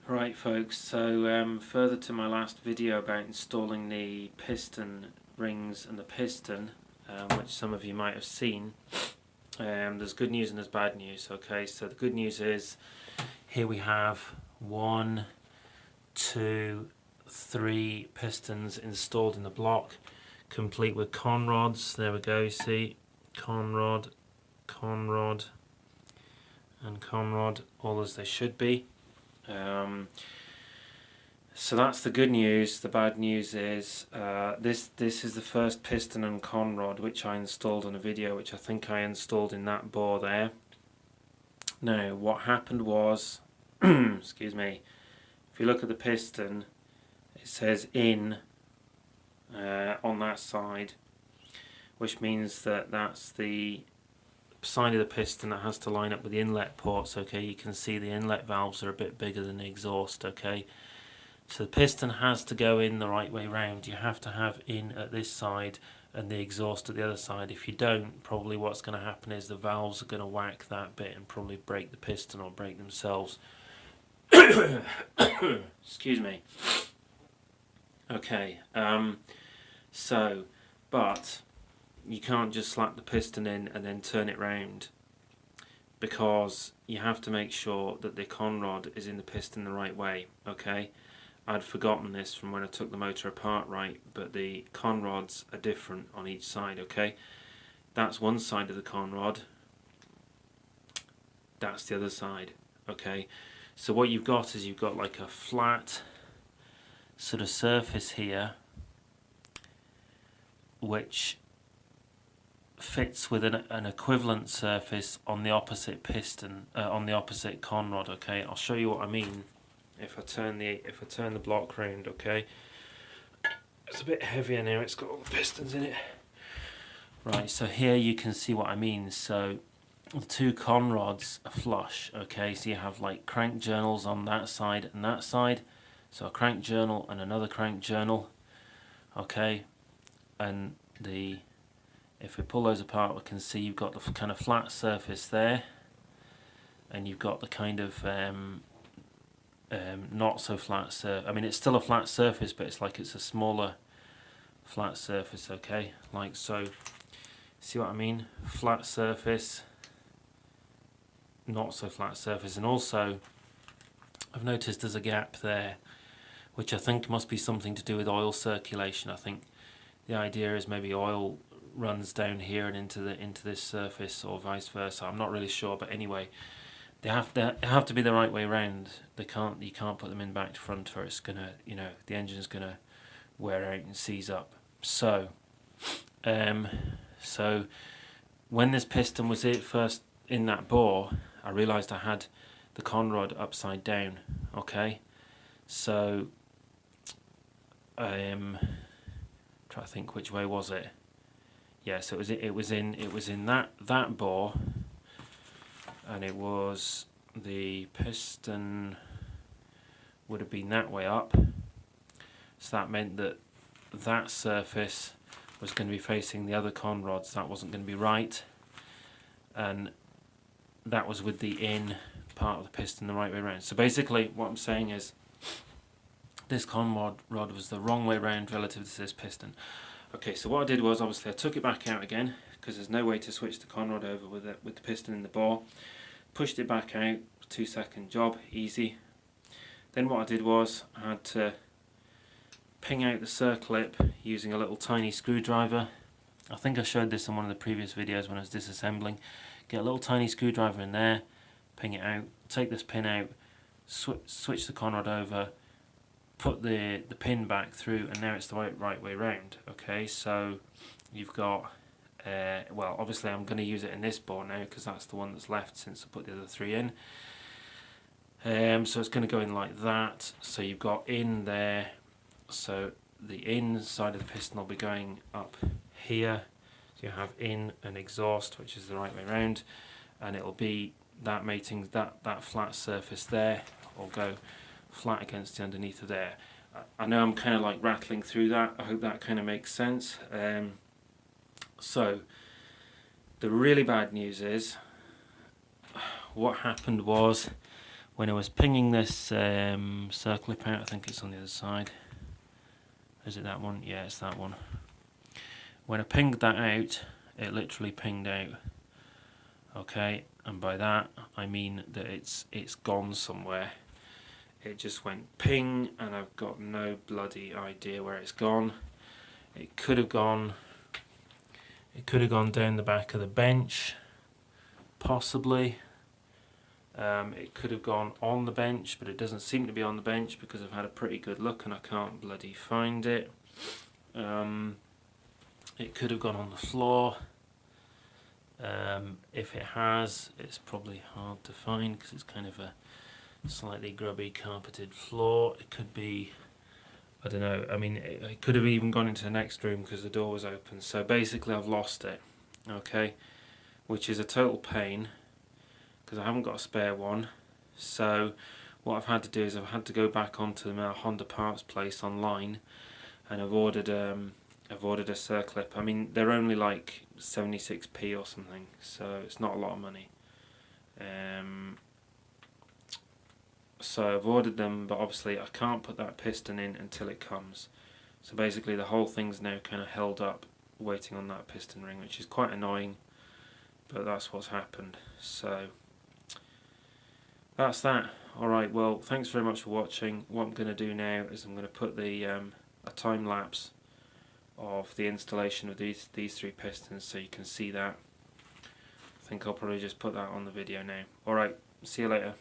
Right folks, so further to my last video about installing the piston rings and the piston, which some of you might have seen, there's good news and there's bad news. Okay, so the good news is here we have 1, 2, 3 pistons installed in the block, complete with con rods. There we go, you see, con rod, and con rod, all as they should be. So that's the good news. The bad news is this is the first piston and con rod which I installed on a video, which I think I installed in that bore there. Now what happened was, excuse me, if you look at the piston, it says in on that side, which means that that's the side of the piston that has to line up with the inlet ports. Okay, you can see the inlet valves are a bit bigger than the exhaust. Okay, so the piston has to go in the right way round. You have to have in at this side and the exhaust at the other side. If you don't, probably what's going to happen is the valves are going to whack that bit and probably break the piston or break themselves. Excuse me. Okay, but you can't just slap the piston in and then turn it round, because you have to make sure that the con rod is in the piston the right way. Okay, I'd forgotten this from when I took the motor apart, right, but the con rods are different on each side. Okay, that's one side of the con rod, that's the other side. Okay, so what you've got is you've got like a flat sort of surface here which fits with an equivalent surface on the opposite piston, on the opposite con rod. Okay, I'll show you what I mean if I turn the block round. Okay, it's a bit heavier now, it's got all the pistons in it. Right, so here you can see what I mean. So the two con rods are flush. Okay, so you have like crank journals on that side and that side, so a crank journal and another crank journal. Okay, and if we pull those apart, we can see you've got the kind of flat surface there, and you've got the kind of not so flat surface. I mean, it's still a flat surface, but it's like it's a smaller flat surface. Okay, like so. See what I mean? Flat surface, not so flat surface. And also I've noticed there's a gap there, which I think must be something to do with oil circulation. I think the idea is maybe oil runs down here and into this surface, or vice versa. I'm not really sure, but anyway, they have to be the right way round. You can't put them in back to front, or it's gonna, the engine's gonna wear out and seize up. So so when this piston was first in that bore, I realised I had the con rod upside down. Okay, so try to think, which way was it? Yes, it was in that bore, and it was, the piston would have been that way up, so that meant that that surface was going to be facing the other con rods. That wasn't going to be right, and that was with the in part of the piston the right way around. So basically what I'm saying is this con rod was the wrong way around relative to this piston. Okay, so what I did was, obviously I took it back out again, because there's no way to switch the con rod over with the piston in the bore. Pushed it back out, 2-second job, easy. Then what I did was I had to ping out the circlip using a little tiny screwdriver. I think I showed this in one of the previous videos when I was disassembling. Get a little tiny screwdriver in there, ping it out, take this pin out, switch the con rod over, put the pin back through, and now it's the right way round. Okay, so you've got well, obviously I'm going to use it in this bore now, because that's the one that's left since I put the other 3 in. So it's going to go in like that. So you've got in there, so the inside of the piston will be going up here. So you have in and exhaust, which is the right way round, and it'll be that mating, that flat surface there will go flat against the underneath of there. I know I'm kind of like rattling through that. I hope that kind of makes sense. So the really bad news is, what happened was when I was pinging this circlip out, I think it's on the other side. Is it that one? Yeah, it's that one. When I pinged that out, it literally pinged out. Okay, and by that I mean that it's gone somewhere. It just went ping, and I've got no bloody idea where it's gone. It could have gone down the back of the bench, possibly. It could have gone on the bench, but it doesn't seem to be on the bench because I've had a pretty good look and I can't bloody find it. It could have gone on the floor. If it has, it's probably hard to find because it's kind of a slightly grubby carpeted floor. It could be, I don't know, I mean it could have even gone into the next room because the door was open. So basically I've lost it, okay, which is a total pain because I haven't got a spare one. So what I've had to do is I've had to go back onto the Honda parts place online, and I've ordered a circlip. I mean, they're only like 76p or something, so it's not a lot of money. So I've ordered them, but obviously I can't put that piston in until it comes. So basically the whole thing's now kind of held up waiting on that piston ring, which is quite annoying, but that's what's happened. So that's that. Alright, well, thanks very much for watching. What I'm going to do now is I'm going to put the a time lapse of the installation of these three pistons so you can see that. I think I'll probably just put that on the video now. Alright, see you later.